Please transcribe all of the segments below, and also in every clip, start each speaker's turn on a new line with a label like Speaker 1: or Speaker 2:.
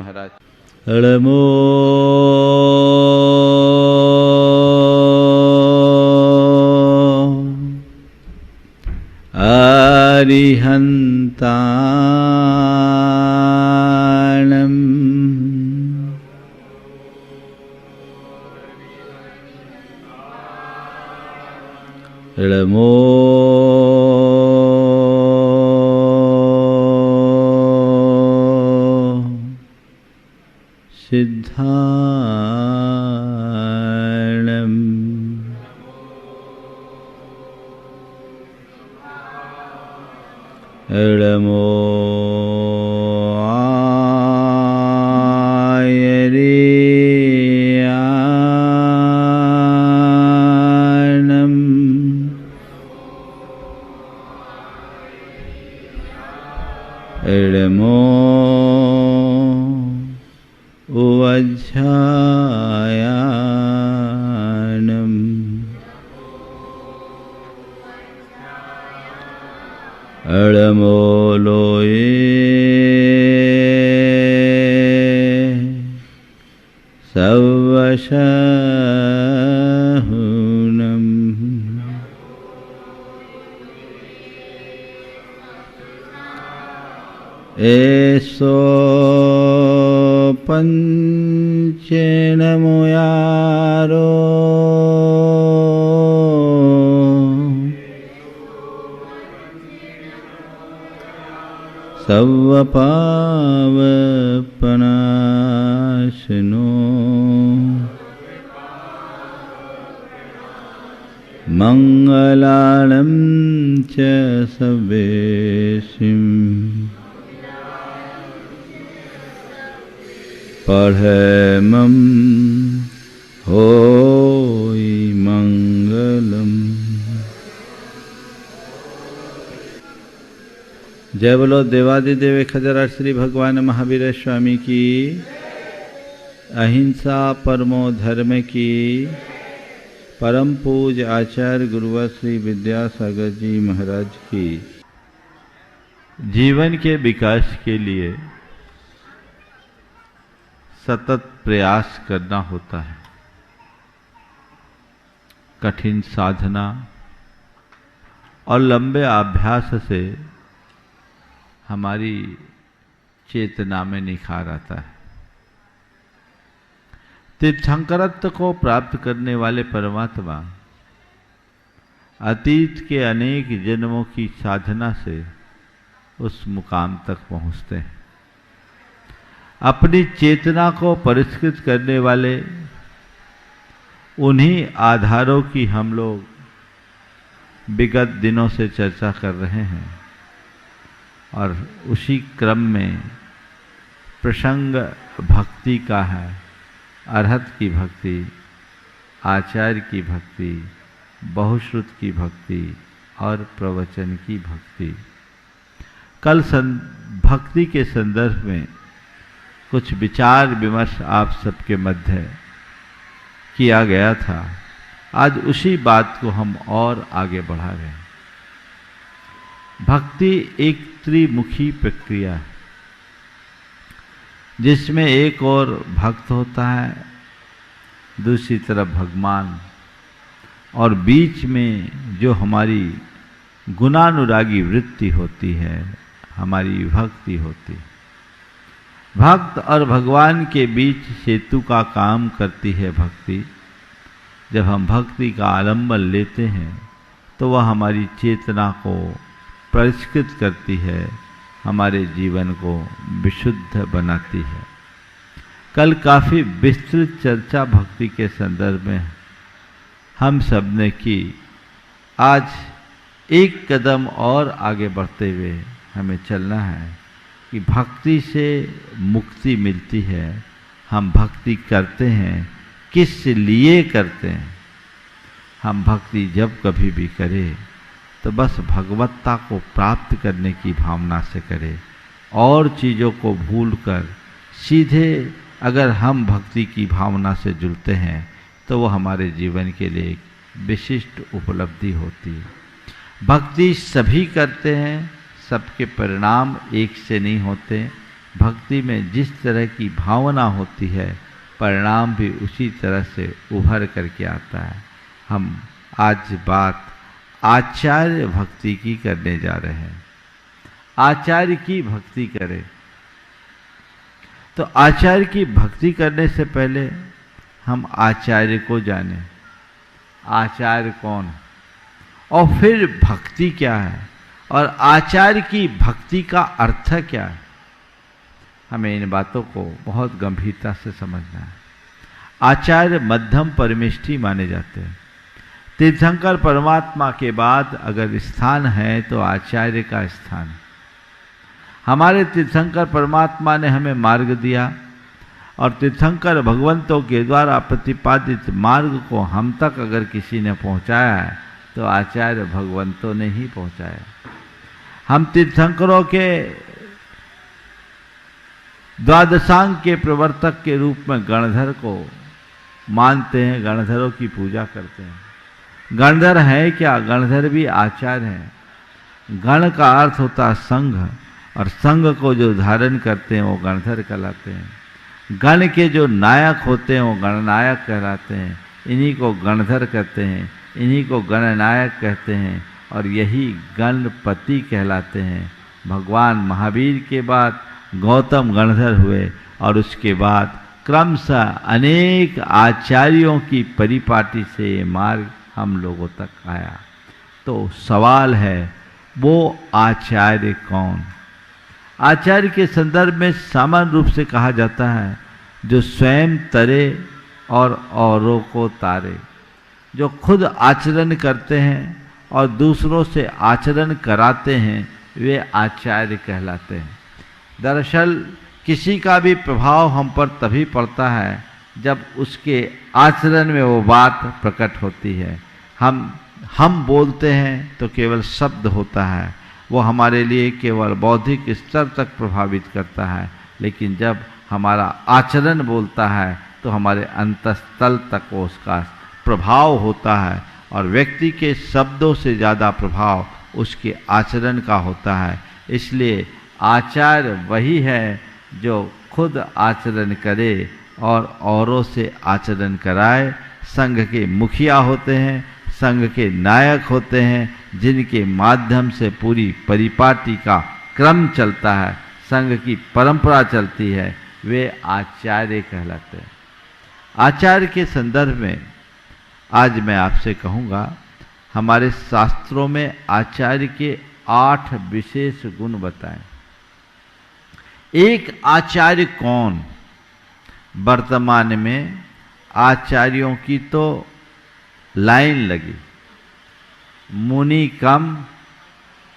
Speaker 1: महाराज।
Speaker 2: अड़मो आरिहंताणं अड़मो सिद्धाणं अड़मो आयरियाणं अड़मो उवज्झायानं अड़मो लोये सवशहुनं एसो पंचेन मुयारो सवपावपनाशनो मंगलानं च सवेशिम् पढ़मं होई मंगलम। जय बोलो देवादिदेव खजराज श्री भगवान महावीर स्वामी की, अहिंसा परमो धर्म की, परम पूज आचार्य गुरुवर श्री विद्यासागर जी महाराज की। जीवन के विकास के लिए सतत प्रयास करना होता है। कठिन साधना और लंबे अभ्यास से हमारी चेतना में निखार आता है। तीर्थंकरत्व को प्राप्त करने वाले परमात्मा अतीत के अनेक जन्मों की साधना से उस मुकाम तक पहुँचते हैं। अपनी चेतना को परिष्कृत करने वाले उन्हीं आधारों की हम लोग विगत दिनों से चर्चा कर रहे हैं और उसी क्रम में प्रसंग भक्ति का है। अरहत की भक्ति, आचार्य की भक्ति, बहुश्रुत की भक्ति और प्रवचन की भक्ति। कल भक्ति के संदर्भ में कुछ विचार विमर्श आप सबके मध्य किया गया था। आज उसी बात को हम और आगे बढ़ा रहे हैं। भक्ति एक त्रिमुखी प्रक्रिया है जिसमें एक और भक्त होता है, दूसरी तरफ भगवान, और बीच में जो हमारी गुणानुरागी वृत्ति होती है, हमारी भक्ति होती है। भक्त और भगवान के बीच सेतु का काम करती है भक्ति। जब हम भक्ति का आलंबन लेते हैं तो वह हमारी चेतना को परिष्कृत करती है, हमारे जीवन को विशुद्ध बनाती है। कल काफ़ी विस्तृत चर्चा भक्ति के संदर्भ में हम सब ने की। आज एक कदम और आगे बढ़ते हुए हमें चलना है कि भक्ति से मुक्ति मिलती है। हम भक्ति करते हैं, किस लिए करते हैं? हम भक्ति जब कभी भी करें तो बस भगवत्ता को प्राप्त करने की भावना से करें, और चीज़ों को भूलकर सीधे अगर हम भक्ति की भावना से जुड़ते हैं तो वो हमारे जीवन के लिए एक विशिष्ट उपलब्धि होती है। भक्ति सभी करते हैं, सबके परिणाम एक से नहीं होते, भक्ति में जिस तरह की भावना होती है, परिणाम भी उसी तरह से उभर करके आता है। हम आज बात आचार्य भक्ति की करने जा रहे हैं। आचार्य की भक्ति करें, तो आचार्य की भक्ति करने से पहले हम आचार्य को जानें, आचार्य कौन है और फिर भक्ति क्या है और आचार्य की भक्ति का अर्थ क्या है। हमें इन बातों को बहुत गंभीरता से समझना है। आचार्य मध्यम परमेष्ठी माने जाते हैं। तीर्थंकर परमात्मा के बाद अगर स्थान है तो आचार्य का स्थान है। हमारे तीर्थंकर परमात्मा ने हमें मार्ग दिया और तीर्थंकर भगवंतों के द्वारा प्रतिपादित मार्ग को हम तक अगर किसी ने पहुंचाया है तो आचार्य भगवंतों ने ही पहुंचाया। हम तीर्थंकरों के द्वादशांग के प्रवर्तक के रूप में गणधर को मानते हैं, गणधरों की पूजा करते हैं। गणधर है क्या? गणधर भी आचार्य हैं। गण का अर्थ होता है संघ, और संघ को जो धारण करते हैं वो गणधर कहलाते हैं। गण के जो नायक होते हैं वो गणनायक कहलाते हैं। इन्हीं को गणधर कहते हैं, इन्हीं को गणनायक कहते हैं और यही गणपति कहलाते हैं। भगवान महावीर के बाद गौतम गणधर हुए और उसके बाद क्रमशः अनेक आचार्यों की परिपाटी से ये मार्ग हम लोगों तक आया। तो सवाल है वो आचार्य कौन? आचार्य के संदर्भ में सामान्य रूप से कहा जाता है जो स्वयं तरे और औरों को तारे, जो खुद आचरण करते हैं और दूसरों से आचरण कराते हैं, वे आचार्य कहलाते हैं। दरअसल किसी का भी प्रभाव हम पर तभी पड़ता है जब उसके आचरण में वो बात प्रकट होती है। हम बोलते हैं तो केवल शब्द होता है, वो हमारे लिए केवल बौद्धिक स्तर तक प्रभावित करता है, लेकिन जब हमारा आचरण बोलता है तो हमारे अंतस्तल तक वो उसका प्रभाव होता है और व्यक्ति के शब्दों से ज़्यादा प्रभाव उसके आचरण का होता है। इसलिए आचार्य वही है जो खुद आचरण करे और औरों से आचरण कराए। संघ के मुखिया होते हैं, संघ के नायक होते हैं, जिनके माध्यम से पूरी परिपाटी का क्रम चलता है, संघ की परंपरा चलती है, वे आचार्य कहलाते हैं। आचार्य के संदर्भ में आज मैं आपसे कहूँगा, हमारे शास्त्रों में आचार्य के 8 विशेष गुण बताएं। एक आचार्य कौन? वर्तमान में आचार्यों की तो लाइन लगी, मुनि कम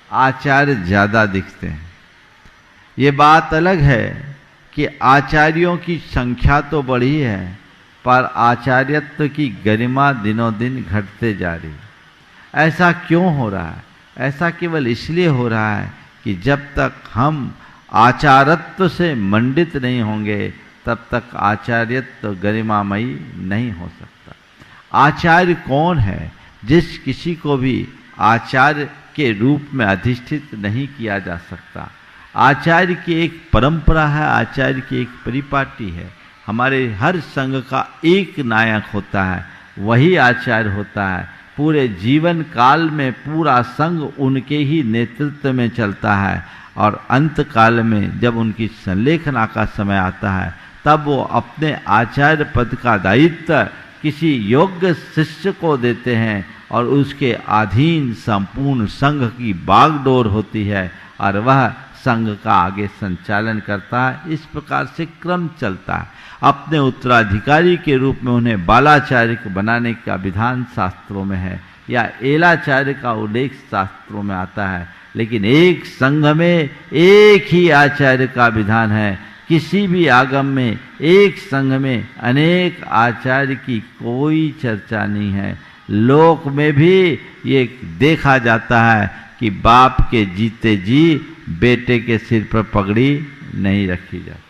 Speaker 2: आचार्य ज़्यादा दिखते हैं। ये बात अलग है कि आचार्यों की संख्या तो बढ़ी है पर आचार्यत्व की गरिमा दिनों दिन घटते जा रही। ऐसा क्यों हो रहा है? ऐसा केवल इसलिए हो रहा है कि जब तक हम आचारत्व से मंडित नहीं होंगे तब तक आचार्यत्व गरिमामयी नहीं हो सकता। आचार्य कौन है? जिस किसी को भी आचार्य के रूप में अधिष्ठित नहीं किया जा सकता। आचार्य की एक परंपरा है, आचार्य की एक परिपाटी है। हमारे हर संघ का एक नायक होता है, वही आचार्य होता है। पूरे जीवन काल में पूरा संघ उनके ही नेतृत्व में चलता है और अंत काल में जब उनकी संलेखना का समय आता है तब वो अपने आचार्य पद का दायित्व किसी योग्य शिष्य को देते हैं और उसके अधीन संपूर्ण संघ की बागडोर होती है और वह संघ का आगे संचालन करता है। इस प्रकार से क्रम चलता है। अपने उत्तराधिकारी के रूप में उन्हें बालाचार्य बनाने का विधान शास्त्रों में है या एलाचार्य का उल्लेख शास्त्रों में आता है, लेकिन एक संघ में एक ही आचार्य का विधान है। किसी भी आगम में एक संघ में अनेक आचार्य की कोई चर्चा नहीं है। लोक में भी ये देखा जाता है कि बाप के जीते जी बेटे के सिर पर पगड़ी नहीं रखी जाती।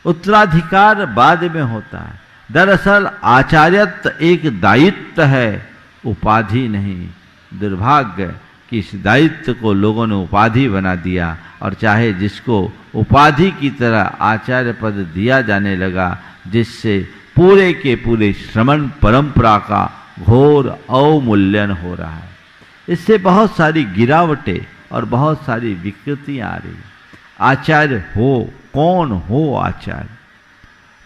Speaker 2: उत्तराधिकार बाद में होता है। दरअसल आचार्यत्व एक दायित्व है, उपाधि नहीं। दुर्भाग्य कि इस दायित्व को लोगों ने उपाधि बना दिया, और चाहे जिसको उपाधि की तरह आचार्य पद दिया जाने लगा, जिससे पूरे के पूरे श्रमण परंपरा का घोर अवमूल्यन हो रहा है। इससे बहुत सारी गिरावटें और बहुत सारी विकृतियां आ रही। आचार्य हो, कौन हो आचार्य?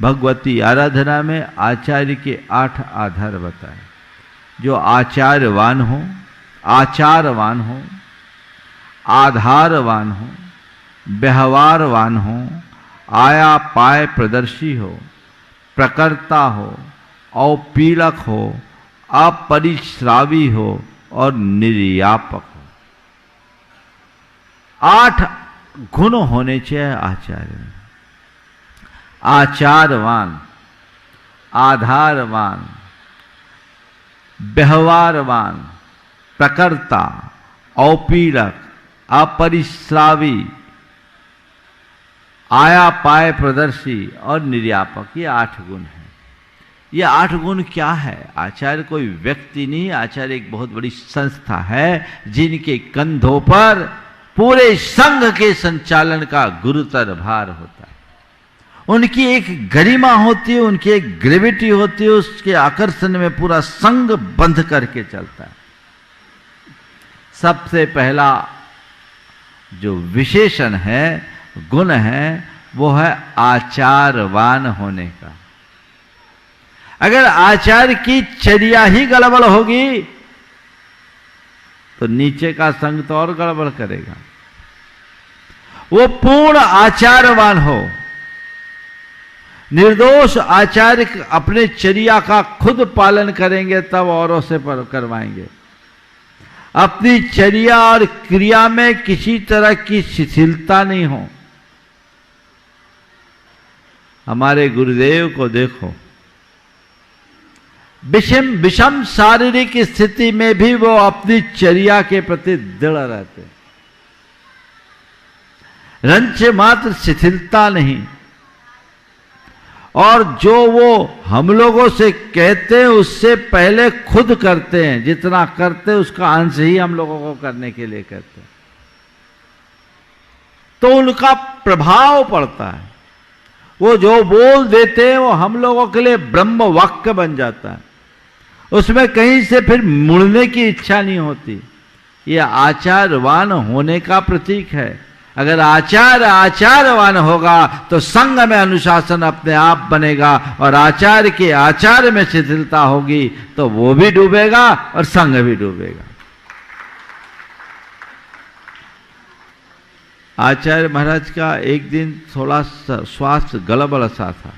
Speaker 2: भगवती आराधना में आचार्य के 8 आधार बताए। जो आचार्यवान हो, आचारवान हो, आधारवान हो, व्यवहारवान हो, आया पाय प्रदर्शी हो, प्रकर्ता हो, औपीड़क हो, अपरिश्रावी हो और निर्यापक हो। 8 गुण होने चाहिए आचार्य में। आचारवान, आधारवान, व्यवहारवान, प्रकर्ता, औपीड़क, अपरिश्रावी, आया पाय प्रदर्शी और निर्यापक, ये 8 गुण हैं। ये 8 गुण क्या है? आचार्य कोई व्यक्ति नहीं, आचार्य एक बहुत बड़ी संस्था है जिनके कंधों पर पूरे संघ के संचालन का गुरुतर भार होता है। उनकी एक गरिमा होती है, उनकी एक ग्रेविटी होती है, उसके आकर्षण में पूरा संघ बंध करके चलता है। सबसे पहला जो विशेषण है, गुण है, वो है आचारवान होने का। अगर आचार्य की चर्या ही गड़बड़ होगी तो नीचे का संघ तो और गड़बड़ करेगा। वो पूर्ण आचारवान हो, निर्दोष आचार्य अपने चर्या का खुद पालन करेंगे तब औरों से करवाएंगे। अपनी चर्या और क्रिया में किसी तरह की शिथिलता नहीं हो। हमारे गुरुदेव को देखो, विषम शारीरिक स्थिति में भी वो अपनी चर्या के प्रति दृढ़ रहते, रंच मात्र शिथिलता नहीं। और जो वो हम लोगों से कहते हैं उससे पहले खुद करते हैं। जितना करते हैं उसका अंश ही हम लोगों को करने के लिए कहते हैं, तो उनका प्रभाव पड़ता है। वो जो बोल देते हैं वो हम लोगों के लिए ब्रह्म वाक्य बन जाता है, उसमें कहीं से फिर मुड़ने की इच्छा नहीं होती। ये आचारवान होने का प्रतीक है। अगर आचारवान होगा तो संघ में अनुशासन अपने आप बनेगा, और आचार्य के आचार में शिथिलता होगी तो वो भी डूबेगा और संघ भी डूबेगा। आचार्य महाराज का एक दिन थोड़ा स्वास्थ्य गड़बड़ सा था।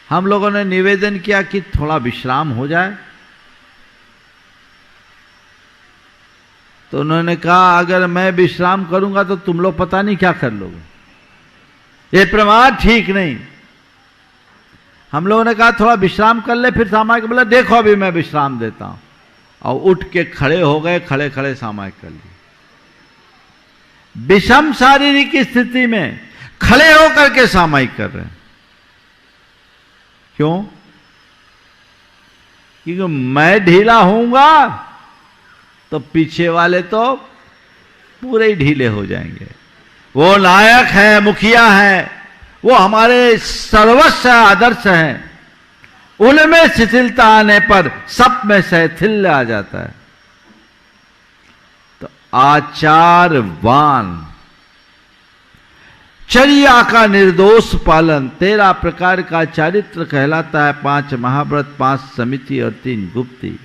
Speaker 2: हम लोगों ने निवेदन किया कि थोड़ा विश्राम हो जाए, तो उन्होंने कहा अगर मैं विश्राम करूंगा तो तुम लोग पता नहीं क्या कर लोगे, ये प्रमाद ठीक नहीं। हम लोगों ने कहा थोड़ा विश्राम कर ले, फिर सामायिक बोला देखो अभी मैं विश्राम देता हूं, और उठ के खड़े हो गए, खड़े खड़े सामायिक कर लिए। विषम शारीरिक स्थिति में खड़े होकर के सामायिक कर रहे हैं। क्यों? क्योंकि मैं ढीला होऊंगा तो पीछे वाले तो पूरे ही ढीले हो जाएंगे। वो नायक है, मुखिया है, वो हमारे सर्वस्व आदर्श हैं, उनमें शिथिलता आने पर सब में शैथिल्य आ जाता है। तो आचारवान, चर्या का निर्दोष पालन 13 प्रकार का चारित्र कहलाता है। 5 महाव्रत, 5 समिति और 3 गुप्ती।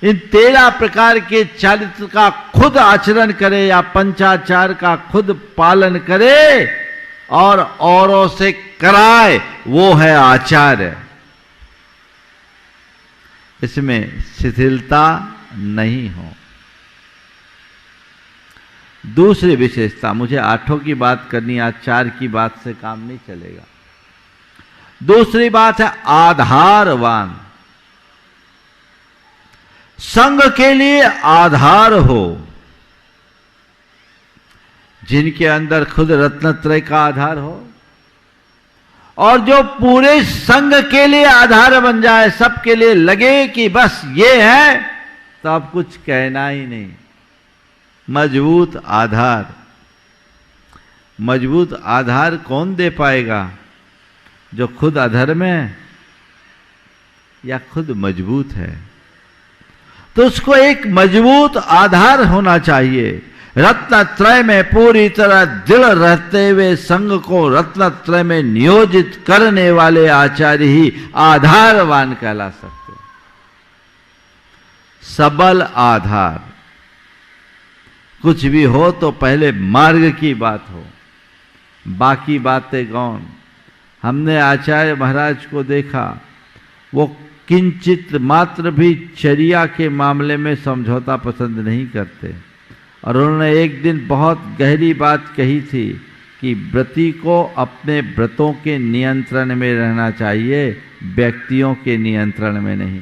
Speaker 2: इन 13 प्रकार के चारित्र का खुद आचरण करे या पंचाचार का खुद पालन करे और औरों से कराए, वो है आचार्य। इसमें शिथिलता नहीं हो। दूसरी विशेषता, मुझे 8 की बात करनी, आज 4 की बात से काम नहीं चलेगा। दूसरी बात है आधारवान, संघ के लिए आधार हो, जिनके अंदर खुद रत्नत्रय का आधार हो और जो पूरे संघ के लिए आधार बन जाए, सबके लिए लगे कि बस ये है तो अब कुछ कहना ही नहीं। मजबूत आधार, मजबूत आधार कौन दे पाएगा? जो खुद अधर्म है या खुद मजबूत है। तो उसको एक मजबूत आधार होना चाहिए। रत्नत्रय में पूरी तरह दृढ़ रहते हुए संघ को रत्नत्रय में नियोजित करने वाले आचार्य ही आधारवान कहला सकते हैं। सबल आधार। कुछ भी हो तो पहले मार्ग की बात हो, बाकी बातें गौण। हमने आचार्य महाराज को देखा, वो किंचित मात्र भी चर्या के मामले में समझौता पसंद नहीं करते। और उन्होंने एक दिन बहुत गहरी बात कही थी कि व्रती को अपने व्रतों के नियंत्रण में रहना चाहिए, व्यक्तियों के नियंत्रण में नहीं।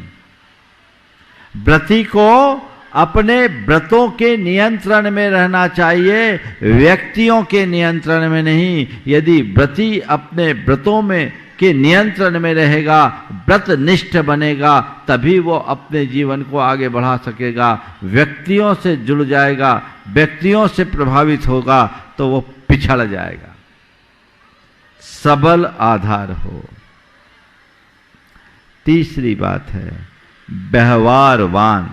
Speaker 2: व्रती को अपने व्रतों के नियंत्रण में रहना चाहिए, व्यक्तियों के नियंत्रण में नहीं। यदि व्रती अपने व्रतों में के नियंत्रण में रहेगा, व्रतनिष्ठ बनेगा, तभी वो अपने जीवन को आगे बढ़ा सकेगा। व्यक्तियों से जुड़ जाएगा, व्यक्तियों से प्रभावित होगा तो वो पिछड़ जाएगा। सबल आधार हो। तीसरी बात है व्यवहारवान।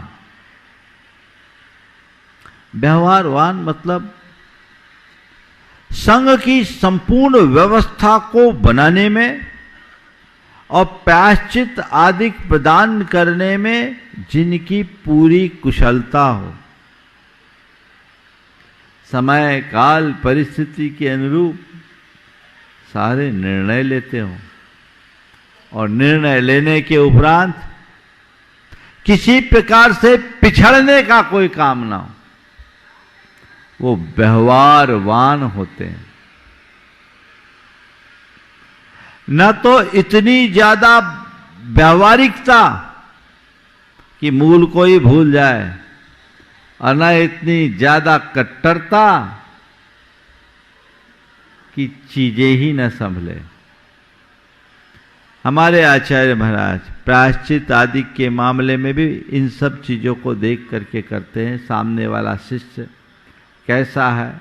Speaker 2: व्यवहारवान मतलब संघ की संपूर्ण व्यवस्था को बनाने में और प्रायश्चित आदि प्रदान करने में जिनकी पूरी कुशलता हो, समय काल परिस्थिति के अनुरूप सारे निर्णय लेते हो और निर्णय लेने के उपरांत किसी प्रकार से पिछड़ने का कोई काम ना हो, वो व्यवहारवान होते हैं। न तो इतनी ज्यादा व्यवहारिकता कि मूल को ही भूल जाए, और न इतनी ज्यादा कट्टरता कि चीजें ही न संभले। हमारे आचार्य महाराज प्रायश्चित आदि के मामले में भी इन सब चीजों को देख करके करते हैं। सामने वाला शिष्य कैसा है,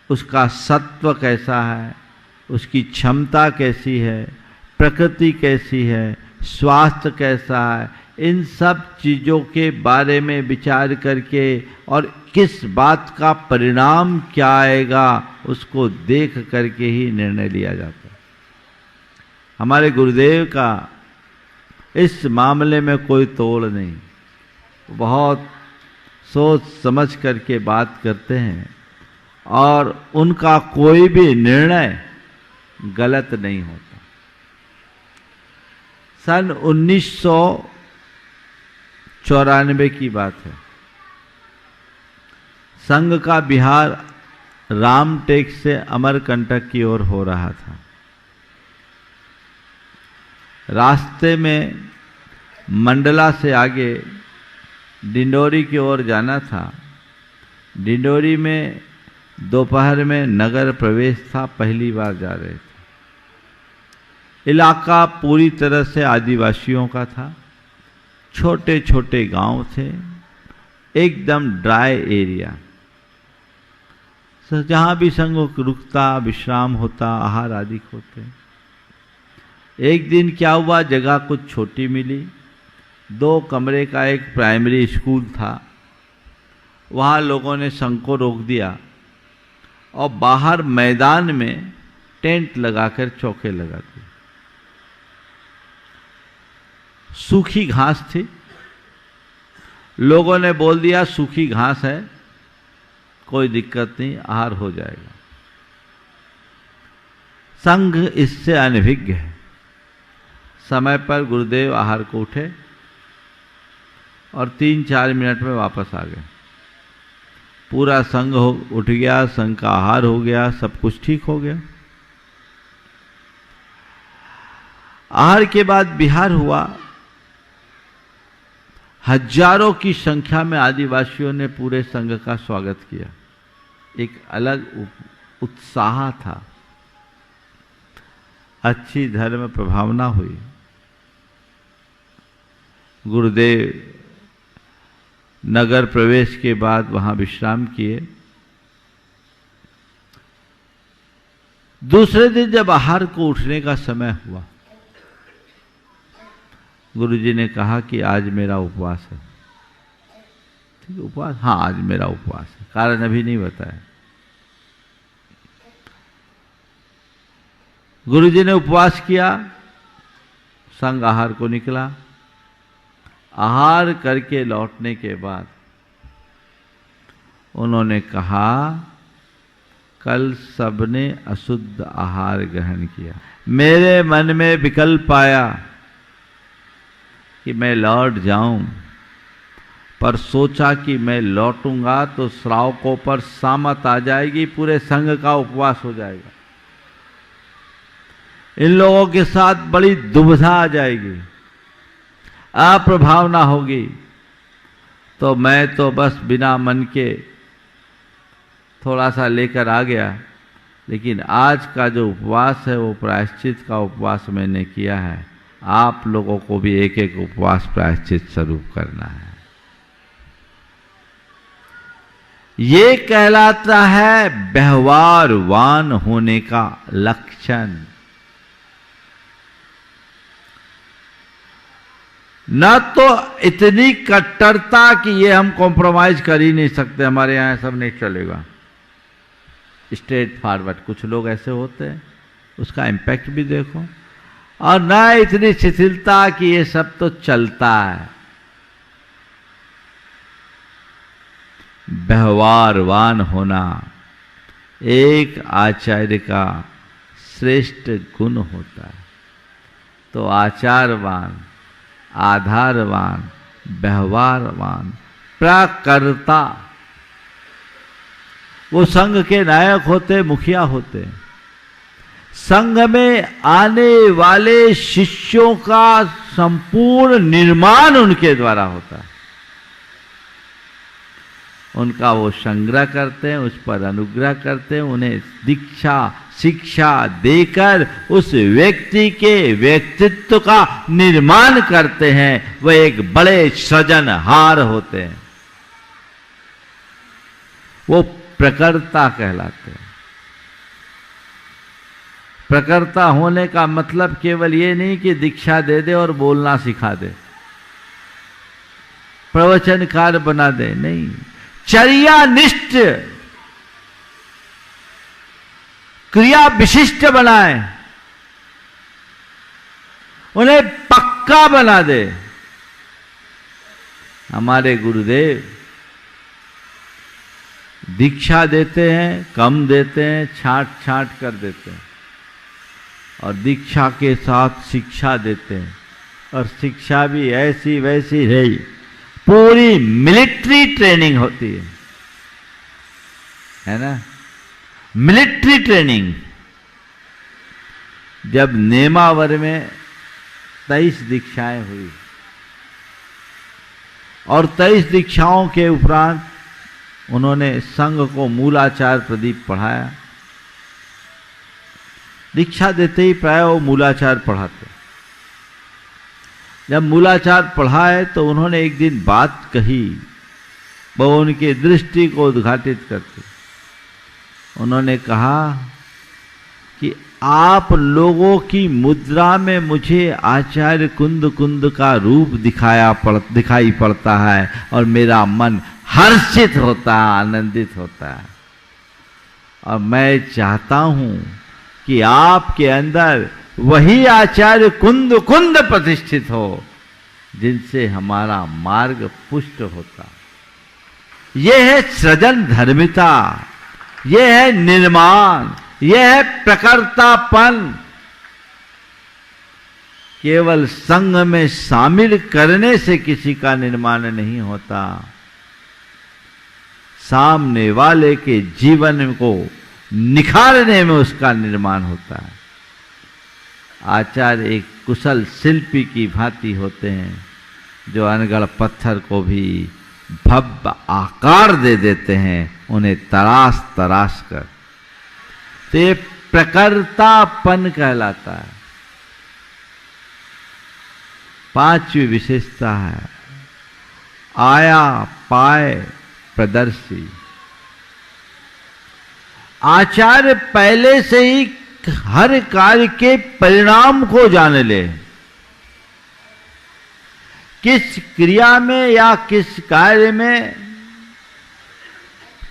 Speaker 2: उसका सत्व कैसा है, उसकी क्षमता कैसी है, प्रकृति कैसी है, स्वास्थ्य कैसा है, इन सब चीज़ों के बारे में विचार करके और किस बात का परिणाम क्या आएगा उसको देख करके ही निर्णय लिया जाता है। हमारे गुरुदेव का इस मामले में कोई तोड़ नहीं, बहुत सोच समझ करके बात करते हैं और उनका कोई भी निर्णय गलत नहीं होता। सन 1994 की बात है। संघ का बिहार रामटेक से अमरकंटक की ओर हो रहा था। रास्ते में मंडला से आगे डिंडोरी की ओर जाना था। डिंडोरी में दोपहर में नगर प्रवेश था, पहली बार जा रहे थे। इलाका पूरी तरह से आदिवासियों का था, छोटे छोटे गांव थे, एकदम ड्राई एरिया। जहां भी संघ रुकता, विश्राम होता, आहार आदि होते। एक दिन क्या हुआ, जगह कुछ छोटी मिली, 2 कमरे का एक प्राइमरी स्कूल था। वहाँ लोगों ने संघ को रोक दिया और बाहर मैदान में टेंट लगाकर चौके लगा दिए। सूखी घास थी, लोगों ने बोल दिया सूखी घास है, कोई दिक्कत नहीं, आहार हो जाएगा। संघ इससे अनभिज्ञ है। समय पर गुरुदेव आहार को उठे और 3-4 मिनट में वापस आ गए। पूरा संघ उठ गया, संघ का आहार हो गया, सब कुछ ठीक हो गया। आहार के बाद बिहार हुआ। हजारों की संख्या में आदिवासियों ने पूरे संघ का स्वागत किया। एक अलग उत्साह था, अच्छी धर्म प्रभावना हुई। गुरुदेव नगर प्रवेश के बाद वहां विश्राम किए। दूसरे दिन जब आहार को उठने का समय हुआ, गुरुजी ने कहा कि आज मेरा उपवास है। ठीक है, उपवास? हाँ, आज मेरा उपवास है। कारण अभी नहीं बताया। गुरुजी ने उपवास किया, संग आहार को निकला। आहार करके लौटने के बाद उन्होंने कहा, कल सबने अशुद्ध आहार ग्रहण किया। मेरे मन में विकल्प आया कि मैं लौट जाऊं, पर सोचा कि मैं लौटूंगा तो श्रावकों पर सामत आ जाएगी, पूरे संघ का उपवास हो जाएगा, इन लोगों के साथ बड़ी दुविधा आ जाएगी, अप्रभावना होगी। तो मैं तो बस बिना मन के थोड़ा सा लेकर आ गया, लेकिन आज का जो उपवास है वो प्रायश्चित का उपवास मैंने किया है। आप लोगों को भी एक एक उपवास प्रायश्चित स्वरूप करना है। ये कहलाता है व्यवहारवान होने का लक्षण। न तो इतनी कट्टरता कि ये हम कॉम्प्रोमाइज कर ही नहीं सकते, हमारे यहां सब नहीं चलेगा, स्ट्रेट फॉरवर्ड। कुछ लोग ऐसे होते हैं, उसका इम्पैक्ट भी देखो। और न इतनी शिथिलता कि ये सब तो चलता है। व्यवहारवान होना एक आचार्य का श्रेष्ठ गुण होता है। तो आचारवान, आधारवान, व्यवहारवान, प्रकर्ता, वो संघ के नायक होते, मुखिया होते। संघ में आने वाले शिष्यों का संपूर्ण निर्माण उनके द्वारा होता है। उनका वो संग्रह करते हैं, उस पर अनुग्रह करते हैं, उन्हें दीक्षा शिक्षा देकर उस व्यक्ति के व्यक्तित्व का निर्माण करते हैं। वह एक बड़े सृजनहार होते हैं, वो प्रकर्ता कहलाते हैं। प्रकर्ता होने का मतलब केवल ये नहीं कि दीक्षा दे दे और बोलना सिखा दे, प्रवचनकार बना दे, नहीं। चर्यानिष्ठ, क्रिया विशिष्ट बनाए, उन्हें पक्का बना दे। हमारे गुरुदेव दीक्षा देते हैं, कम देते हैं, छांट छांट कर देते हैं, और दीक्षा के साथ शिक्षा देते हैं, और शिक्षा भी ऐसी वैसी रही, पूरी मिलिट्री ट्रेनिंग होती है ना, मिलिट्री ट्रेनिंग। जब नेमावर में 23 दीक्षाएं हुई और 23 दीक्षाओं के उपरांत उन्होंने संघ को मूलाचार प्रदीप पढ़ाया। दीक्षा देते ही प्राय वो मूलाचार पढ़ाते। जब मूलाचार पढ़ाए तो उन्होंने एक दिन बात कही, वो उनकी दृष्टि को उद्घाटित करते। उन्होंने कहा कि आप लोगों की मुद्रा में मुझे आचार्य कुंद कुंद का रूप दिखाई पड़ता है, और मेरा मन हर्षित होता है, आनंदित होता है। और मैं चाहता हूं कि आपके अंदर वही आचार्य कुंद कुंद प्रतिष्ठित हो, जिनसे हमारा मार्ग पुष्ट होता। यह है सृजन धर्मिता, यह है निर्माण, यह है प्रकर्तापन। केवल संघ में शामिल करने से किसी का निर्माण नहीं होता, सामने वाले के जीवन को निखारने में उसका निर्माण होता है। आचार्य एक कुशल शिल्पी की भांति होते हैं, जो अनगढ़ पत्थर को भी भव्य आकार दे देते हैं, उन्हें तराश तराश कर। तो ये प्रकर्तापन कहलाता है। 5वीं विशेषता है आया पाए प्रदर्शी। आचार्य पहले से ही हर कार्य के परिणाम को जान ले। किस क्रिया में या किस कार्य में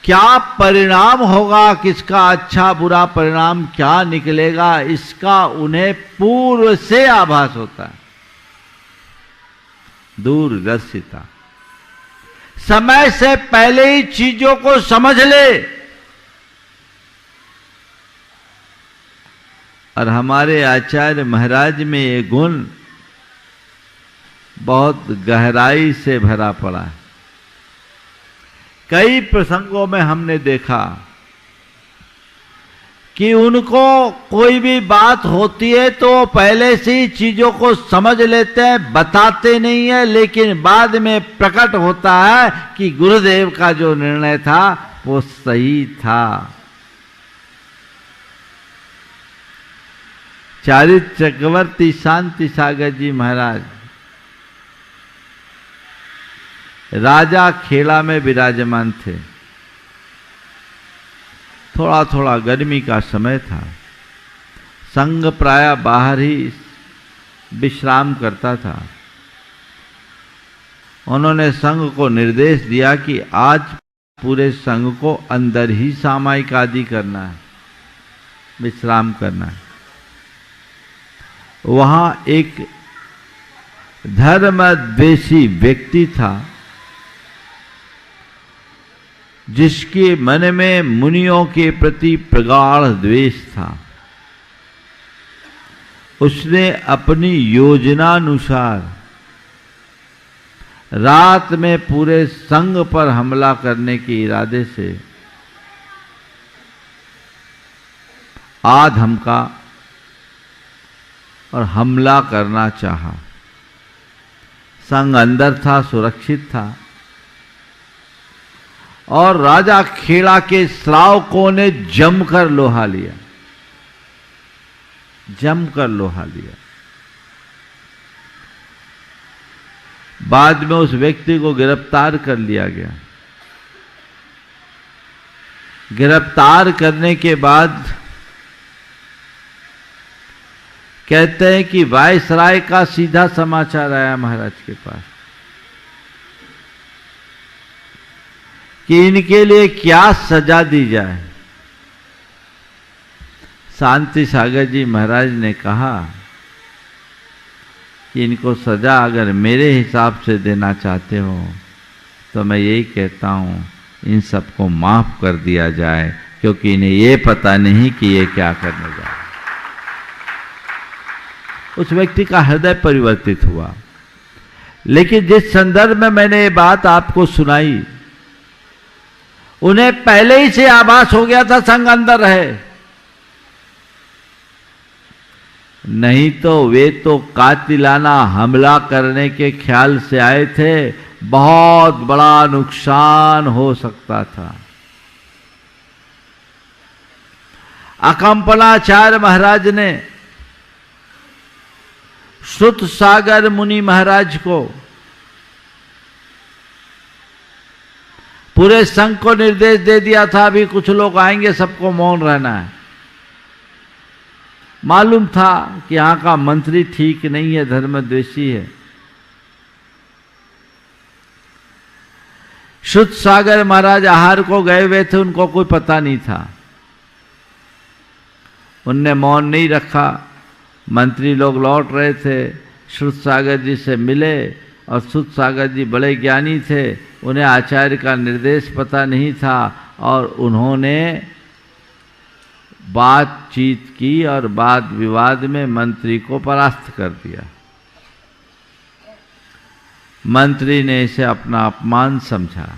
Speaker 2: क्या परिणाम होगा, किसका अच्छा बुरा परिणाम क्या निकलेगा, इसका उन्हें पूर्व से आभास होता है। दूरदर्शिता, समय से पहले ही चीजों को समझ ले। और हमारे आचार्य महाराज में ये गुण बहुत गहराई से भरा पड़ा है। कई प्रसंगों में हमने देखा कि उनको कोई भी बात होती है तो पहले से ही चीजों को समझ लेते हैं, बताते नहीं है, लेकिन बाद में प्रकट होता है कि गुरुदेव का जो निर्णय था वो सही था। चारित्र चक्रवर्ती शांति सागर जी महाराज राजा खेड़ा में विराजमान थे। थोड़ा थोड़ा गर्मी का समय था। संघ प्राय बाहर ही विश्राम करता था। उन्होंने संघ को निर्देश दिया कि आज पूरे संघ को अंदर ही सामायिक आदि करना है, विश्राम करना है। वहां एक धर्मद्वेषी व्यक्ति था जिसके मन में मुनियों के प्रति प्रगाढ़ द्वेष था। उसने अपनी योजनानुसार रात में पूरे संघ पर हमला करने के इरादे से आ धमका और हमला करना चाहा। संघ अंदर था, सुरक्षित था, और राजा खेड़ा के श्रावकों ने जमकर लोहा लिया, जमकर लोहा लिया। बाद में उस व्यक्ति को गिरफ्तार कर लिया गया। गिरफ्तार करने के बाद कहते हैं कि वायसराय का सीधा समाचार आया महाराज के पास कि इनके लिए क्या सजा दी जाए। शांति सागर जी महाराज ने कहा कि इनको सजा अगर मेरे हिसाब से देना चाहते हो तो मैं यही कहता हूं, इन सबको माफ कर दिया जाए, क्योंकि इन्हें ये पता नहीं कि ये क्या करने जा रहे। उस व्यक्ति का हृदय परिवर्तित हुआ। लेकिन जिस संदर्भ में मैंने ये बात आपको सुनाई, उन्हें पहले ही से आभास हो गया था संघ अंदर है। नहीं तो वे तो कातिलाना हमला करने के ख्याल से आए थे, बहुत बड़ा नुकसान हो सकता था। अकंपनाचार्य महाराज ने श्रुत सागर मुनि महाराज को पूरे संघ को निर्देश दे दिया था, अभी कुछ लोग आएंगे, सबको मौन रहना है। मालूम था कि यहां का मंत्री ठीक नहीं है, धर्मद्वेषी है। श्रुत सागर महाराज आहार को गए हुए थे, उनको कोई पता नहीं था। उनने मौन नहीं रखा। मंत्री लोग लौट रहे थे, श्रुत सागर जी से मिले, और श्रुत सागर जी बड़े ज्ञानी थे, उन्हें आचार्य का निर्देश पता नहीं था, और उन्होंने बातचीत की और वाद विवाद में मंत्री को परास्त कर दिया। मंत्री ने इसे अपना अपमान समझा।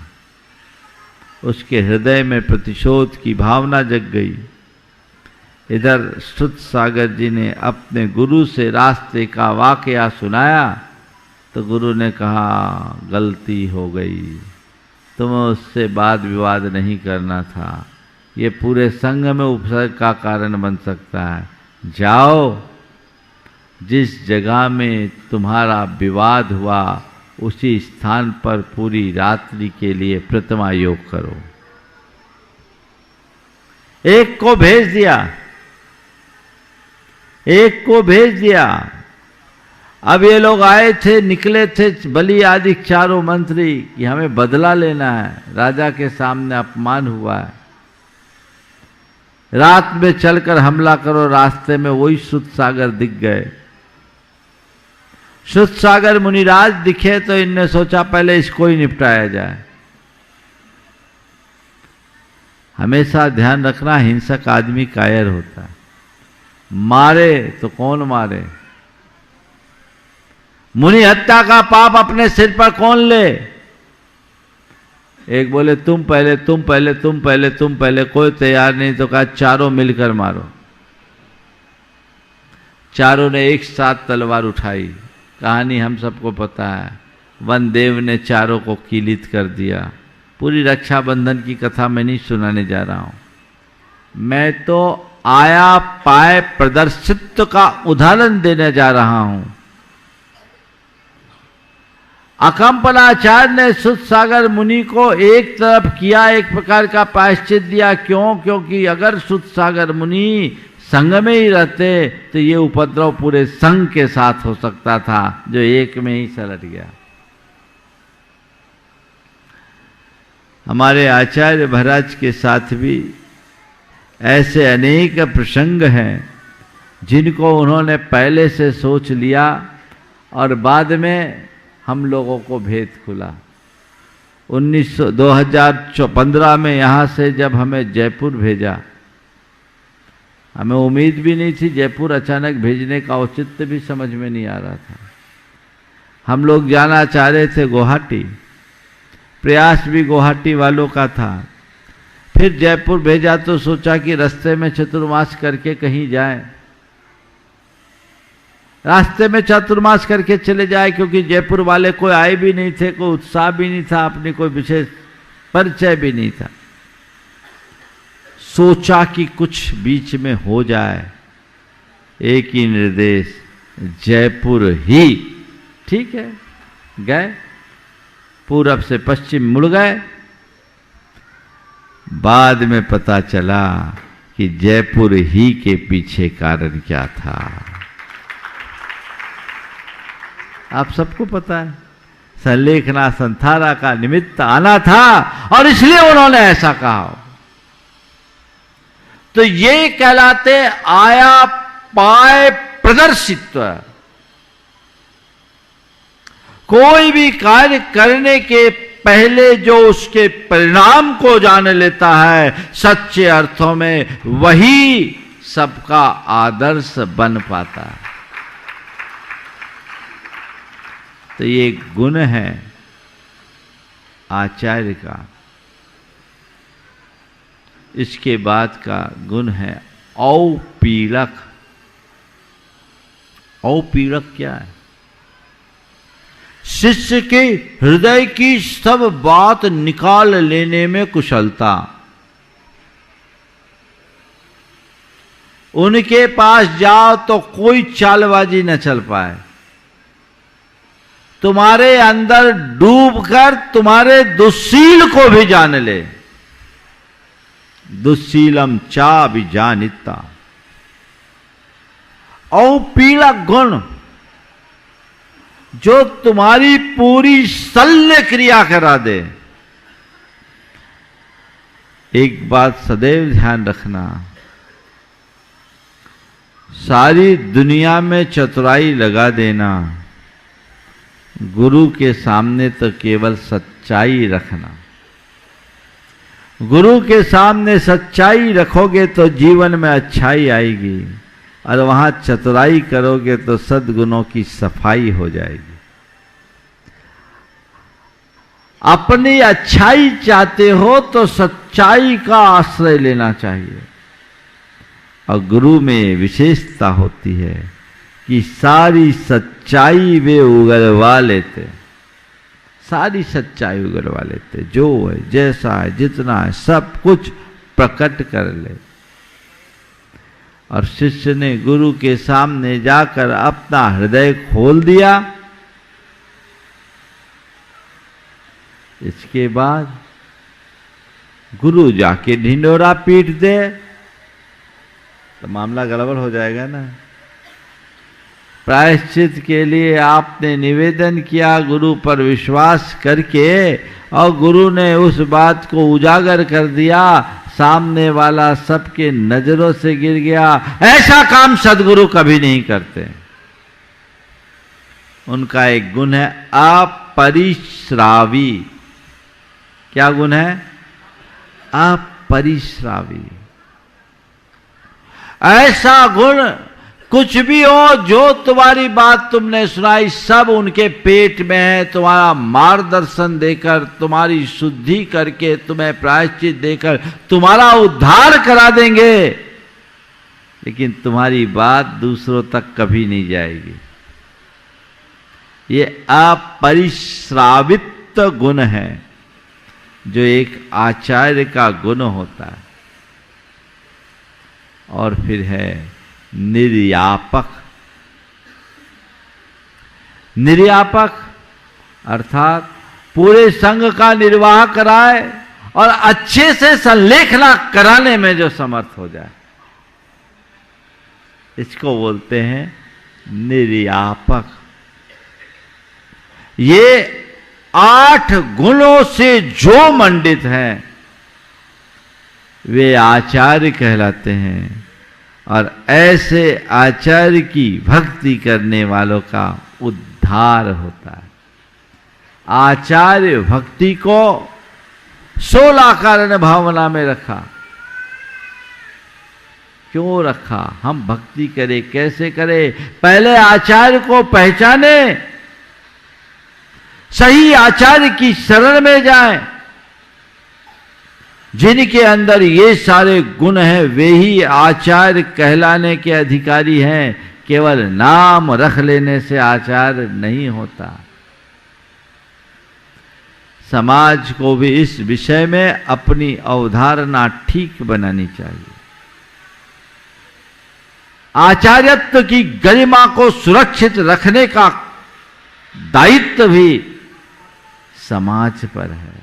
Speaker 2: उसके हृदय में प्रतिशोध की भावना जग गई। इधर श्रुत सागर जी ने अपने गुरु से रास्ते का वाकया सुनाया तो गुरु ने कहा, गलती हो गई, तुम्हें उससे वाद विवाद नहीं करना था, ये पूरे संघ में उपसर्ग का कारण बन सकता है। जाओ, जिस जगह में तुम्हारा विवाद हुआ उसी स्थान पर पूरी रात्रि के लिए प्रतिमा योग करो। एक को भेज दिया, एक को भेज दिया। अब ये लोग आए थे, निकले थे बलि आदि चारों मंत्री कि हमें बदला लेना है, राजा के सामने अपमान हुआ है, रात में चलकर हमला करो। रास्ते में वही सुतसागर दिख गए। सुतसागर मुनिराज दिखे तो इनने सोचा पहले इसको ही निपटाया जाए। हमेशा ध्यान रखना, हिंसक आदमी कायर होता है। मारे तो कौन मारे? मुनि हत्या का पाप अपने सिर पर कौन ले? एक बोले तुम पहले, तुम पहले, तुम पहले, तुम पहले, कोई तैयार नहीं तो कहा चारों मिलकर मारो। चारों ने एक साथ तलवार उठाई। कहानी हम सबको पता है। वनदेव ने चारों को कीलित कर दिया। पूरी रक्षाबंधन की कथा मैं नहीं सुनाने जा रहा हूं। मैं तो आया पाए प्रदर्शित्व का उदाहरण देने जा रहा हूं। अकंपनाचार्य ने सुतसागर मुनि को एक तरफ किया, एक प्रकार का प्रायश्चित दिया। क्यों? क्योंकि अगर सुतसागर मुनि संग में ही रहते तो ये उपद्रव पूरे संघ के साथ हो सकता था, जो एक में ही सलट गया। हमारे आचार्य महाराज के साथ भी ऐसे अनेक प्रसंग हैं जिनको उन्होंने पहले से सोच लिया और बाद में हम लोगों को भेद खुला। 2015 में यहाँ से जब हमें जयपुर भेजा, हमें उम्मीद भी नहीं थी। जयपुर अचानक भेजने का औचित्य भी समझ में नहीं आ रहा था। हम लोग जाना चाह रहे थे गुवाहाटी, प्रयास भी गुवाहाटी वालों का था। फिर जयपुर भेजा तो सोचा कि रास्ते में चतुर्मास करके कहीं जाए, रास्ते में चतुर्मास करके चले जाए, क्योंकि जयपुर वाले कोई आए भी नहीं थे, कोई उत्साह भी नहीं था, अपनी कोई विशेष परिचय भी नहीं था। सोचा कि कुछ बीच में हो जाए। एक ही निर्देश, जयपुर ही। ठीक है, गए, पूरब से पश्चिम मुड़ गए। बाद में पता चला कि जयपुर ही के पीछे कारण क्या था। आप सबको पता है, संलेखना संथारा का निमित्त आना था और इसलिए उन्होंने ऐसा कहा। तो ये कहलाते आया पाए प्रदर्शित्व। कोई भी कार्य करने के पहले जो उसके परिणाम को जान लेता है, सच्चे अर्थों में वही सबका आदर्श बन पाता है। तो ये गुण है आचार्य का। इसके बाद का गुण है औपीड़क। औपीड़क क्या है? शिष्य के हृदय की सब बात निकाल लेने में कुशलता। उनके पास जाओ तो कोई चालबाजी न चल पाए। तुम्हारे अंदर डूबकर तुम्हारे दुस्सील को भी जान ले। दुस्सीलम चा भी जानिता। औपीड़क गुण जो तुम्हारी पूरी शल्य क्रिया करा दे। एक बात सदैव ध्यान रखना, सारी दुनिया में चतुराई लगा देना, गुरु के सामने तो केवल सच्चाई रखना। गुरु के सामने सच्चाई रखोगे तो जीवन में अच्छाई आएगी, और वहां चतुराई करोगे तो सद्गुणों की सफाई हो जाएगी। अपनी अच्छाई चाहते हो तो सच्चाई का आश्रय लेना चाहिए। और गुरु में विशेषता होती है कि सारी सच्चाई वे उगलवा लेते, सारी सच्चाई उगलवा लेते। जो है, जैसा है, जितना है, सब कुछ प्रकट कर ले। और शिष्य ने गुरु के सामने जाकर अपना हृदय खोल दिया इसके बाद गुरु जाके ढिंडोरा पीट दे तो मामला गड़बड़ हो जाएगा ना। प्रायश्चित के लिए आपने निवेदन किया गुरु पर विश्वास करके, और गुरु ने उस बात को उजागर कर दिया, सामने वाला सबके नजरों से गिर गया। ऐसा काम सद्गुरु कभी नहीं करते। उनका एक गुण है अपरिश्रावी। क्या गुण है? अपरिश्रावी। ऐसा गुण कुछ भी हो, जो तुम्हारी बात तुमने सुनाई सब उनके पेट में है। तुम्हारा मार्गदर्शन देकर, तुम्हारी शुद्धि करके, तुम्हें प्रायश्चित देकर तुम्हारा उद्धार करा देंगे, लेकिन तुम्हारी बात दूसरों तक कभी नहीं जाएगी। ये अपरिश्रावित गुण है जो एक आचार्य का गुण होता है। और फिर है निर्यापक। निर्यापक अर्थात पूरे संघ का निर्वाह कराए और अच्छे से संलेखना कराने में जो समर्थ हो जाए, इसको बोलते हैं निर्यापक। ये 8 गुणों से जो मंडित हैं वे आचार्य कहलाते हैं। और ऐसे आचार्य की भक्ति करने वालों का उद्धार होता है। आचार्य भक्ति को 16 कारण भावना में रखा। क्यों रखा? हम भक्ति करें, कैसे करें? पहले आचार्य को पहचाने, सही आचार्य की शरण में जाएं। जिनके अंदर ये सारे गुण हैं वे ही आचार्य कहलाने के अधिकारी हैं। केवल नाम रख लेने से आचार्य नहीं होता। समाज को भी इस विषय में अपनी अवधारणा ठीक बनानी चाहिए। आचार्यत्व की गरिमा को सुरक्षित रखने का दायित्व भी समाज पर है।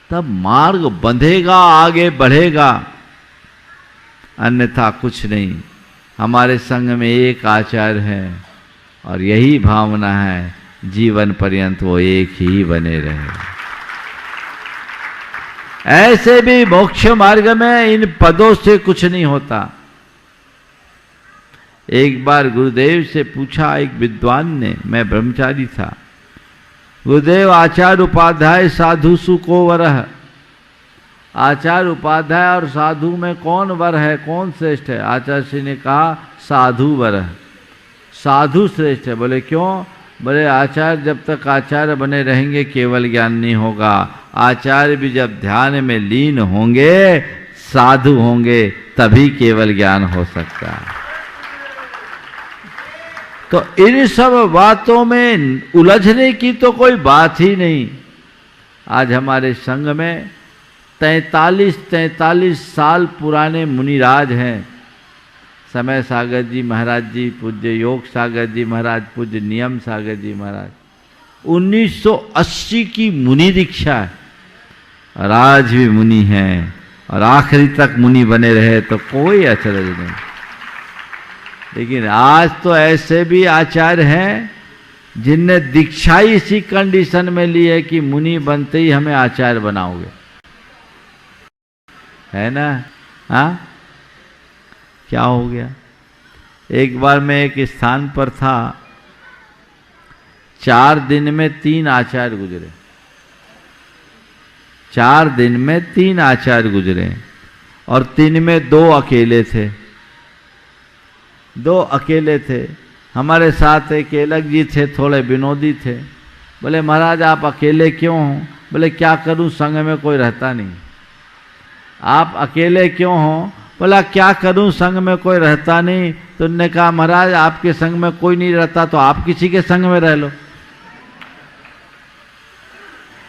Speaker 2: तब मार्ग बंधेगा, आगे बढ़ेगा, अन्यथा कुछ नहीं। हमारे संघ में एक आचार्य है और यही भावना है जीवन पर्यंत वो एक ही बने रहे। ऐसे भी मोक्ष मार्ग में इन पदों से कुछ नहीं होता। एक बार गुरुदेव से पूछा एक विद्वान ने, मैं ब्रह्मचारी था, गुरुदेव आचार्य उपाध्याय साधु सुको वरह, आचार्य उपाध्याय और साधु में कौन वर है, कौन श्रेष्ठ है? आचार्य श्री ने कहा साधु वर है, साधु श्रेष्ठ है। बोले क्यों? बोले आचार्य जब तक आचार्य बने रहेंगे केवल ज्ञान नहीं होगा। आचार्य भी जब ध्यान में लीन होंगे, साधु होंगे, तभी केवल ज्ञान हो सकता है। तो इन सब बातों में उलझने की तो कोई बात ही नहीं। आज हमारे संघ में 43 साल पुराने मुनिराज हैं। समय सागर जी महाराज जी, पूज्य योग सागर जी महाराज, पूज्य नियम सागर जी महाराज। 1980 की मुनि दीक्षा है और आज भी मुनि हैं और आखिरी तक मुनि बने रहे तो कोई अचरज नहीं। लेकिन आज तो ऐसे भी आचार्य हैं जिनने दीक्षा ही इसी कंडीशन में ली है कि मुनि बनते ही हमें आचार्य बनाओगे, है ना? हाँ, क्या हो गया? एक बार मैं एक स्थान पर था, 4 दिन में 3 आचार्य गुजरे। 4 दिन में 3 आचार्य गुजरे और 3 में 2 अकेले थे। 2 अकेले थे। हमारे साथ एक केलक जी थे, थोड़े विनोदी थे। बोले महाराज आप अकेले क्यों हो? बोले क्या करूं, संग में कोई रहता नहीं। आप अकेले क्यों हो? बोला क्या करूं, संग में कोई रहता नहीं। तो उन्होंने कहा महाराज आपके संग में कोई नहीं रहता तो आप किसी के संग में रह लो।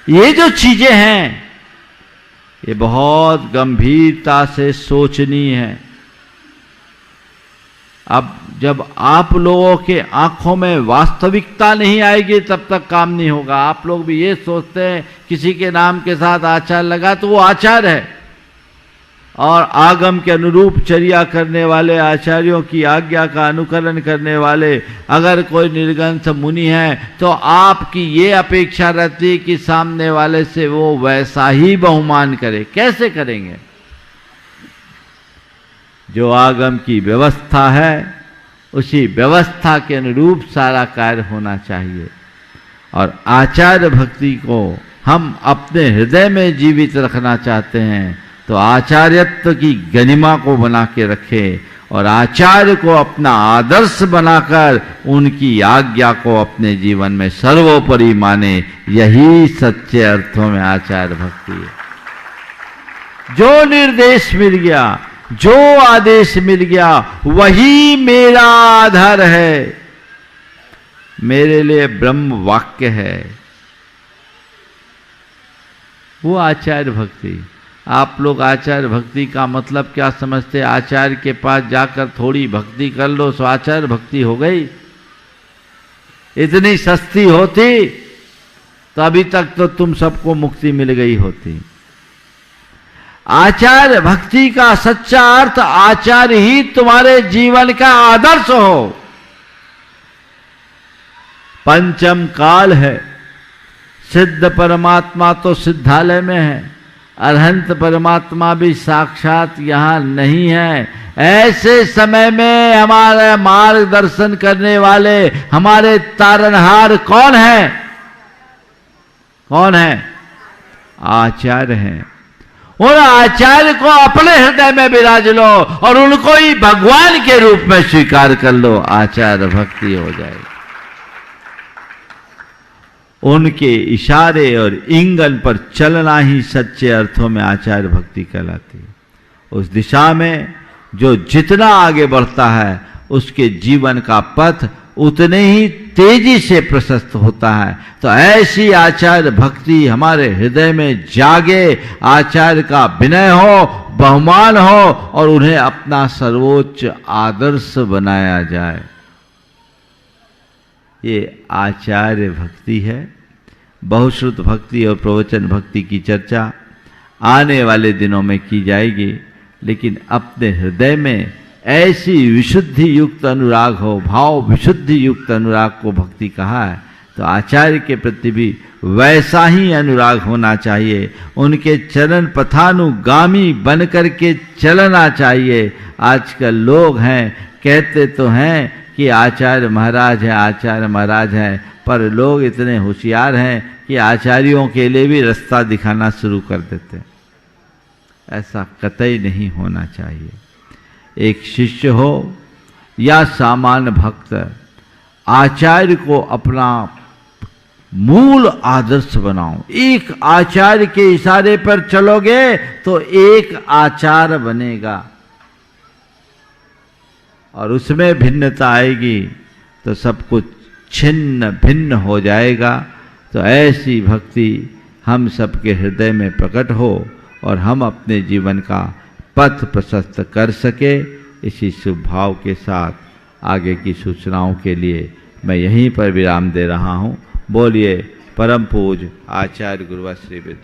Speaker 2: ये जो चीजें हैं ये बहुत गंभीरता से सोचनी है। अब जब आप लोगों के आंखों में वास्तविकता नहीं आएगी तब तक काम नहीं होगा। आप लोग भी ये सोचते हैं किसी के नाम के साथ आचार लगा तो वो आचार है, और आगम के अनुरूप चर्या करने वाले, आचार्यों की आज्ञा का अनुकरण करने वाले अगर कोई निर्ग्रंथ मुनि है तो आपकी ये अपेक्षा रहती है कि सामने वाले से वो वैसा ही बहुमान करे। कैसे करेंगे? जो आगम की व्यवस्था है उसी व्यवस्था के अनुरूप सारा कार्य होना चाहिए। और आचार्य भक्ति को हम अपने हृदय में जीवित रखना चाहते हैं तो आचार्यत्व की गरिमा को बना के रखें और आचार्य को अपना आदर्श बनाकर उनकी आज्ञा को अपने जीवन में सर्वोपरि माने। यही सच्चे अर्थों में आचार्य भक्ति है। जो निर्देश मिल गया, जो आदेश मिल गया, वही मेरा आधार है, मेरे लिए ब्रह्म वाक्य है, वो आचार्य भक्ति। आप लोग आचार्य भक्ति का मतलब क्या समझते? आचार्य के पास जाकर थोड़ी भक्ति कर लो सो आचार्य भक्ति हो गई? इतनी सस्ती होती तो अभी तक तो तुम सबको मुक्ति मिल गई होती। आचार्य भक्ति का सच्चा अर्थ आचार्य ही तुम्हारे जीवन का आदर्श हो। पंचम काल है, सिद्ध परमात्मा तो सिद्धालय में है, अरहंत परमात्मा भी साक्षात यहां नहीं है। ऐसे समय में हमारा मार्गदर्शन करने वाले, हमारे तारनहार कौन है? कौन है? आचार्य हैं। उन आचार्य को अपने हृदय में विराज लो और उनको ही भगवान के रूप में स्वीकार कर लो, आचार्य भक्ति हो जाएगी। उनके इशारे और इंगन पर चलना ही सच्चे अर्थों में आचार्य भक्ति कहलाती है। उस दिशा में जो जितना आगे बढ़ता है उसके जीवन का पथ उतने ही तेजी से प्रशस्त होता है। तो ऐसी आचार्य भक्ति हमारे हृदय में जागे, आचार्य का विनय हो, बहुमान हो और उन्हें अपना सर्वोच्च आदर्श बनाया जाए। ये आचार्य भक्ति है। बहुश्रुत भक्ति और प्रवचन भक्ति की चर्चा आने वाले दिनों में की जाएगी, लेकिन अपने हृदय में ऐसी विशुद्धि युक्त अनुराग हो, भाव विशुद्धि युक्त अनुराग को भक्ति कहा है, तो आचार्य के प्रति भी वैसा ही अनुराग होना चाहिए। उनके चरण पथानुगामी बन करके चलना चाहिए। आजकल लोग हैं, कहते तो हैं कि आचार्य महाराज है, आचार्य महाराज है, पर लोग इतने होशियार हैं कि आचार्यों के लिए भी रास्ता दिखाना शुरू कर देते हैं। ऐसा कतई नहीं होना चाहिए। एक शिष्य हो या सामान्य भक्त, आचार्य को अपना मूल आदर्श बनाओ। एक आचार्य के इशारे पर चलोगे तो एक आचार बनेगा और उसमें भिन्नता आएगी तो सब कुछ छिन्न भिन्न हो जाएगा। तो ऐसी भक्ति हम सबके हृदय में प्रकट हो और हम अपने जीवन का पथ प्रशस्त कर सके। इसी शुभ भाव के साथ आगे की सूचनाओं के लिए मैं यहीं पर विराम दे रहा हूँ। बोलिए परम पूज्य आचार्य गुरुवर श्री विद्या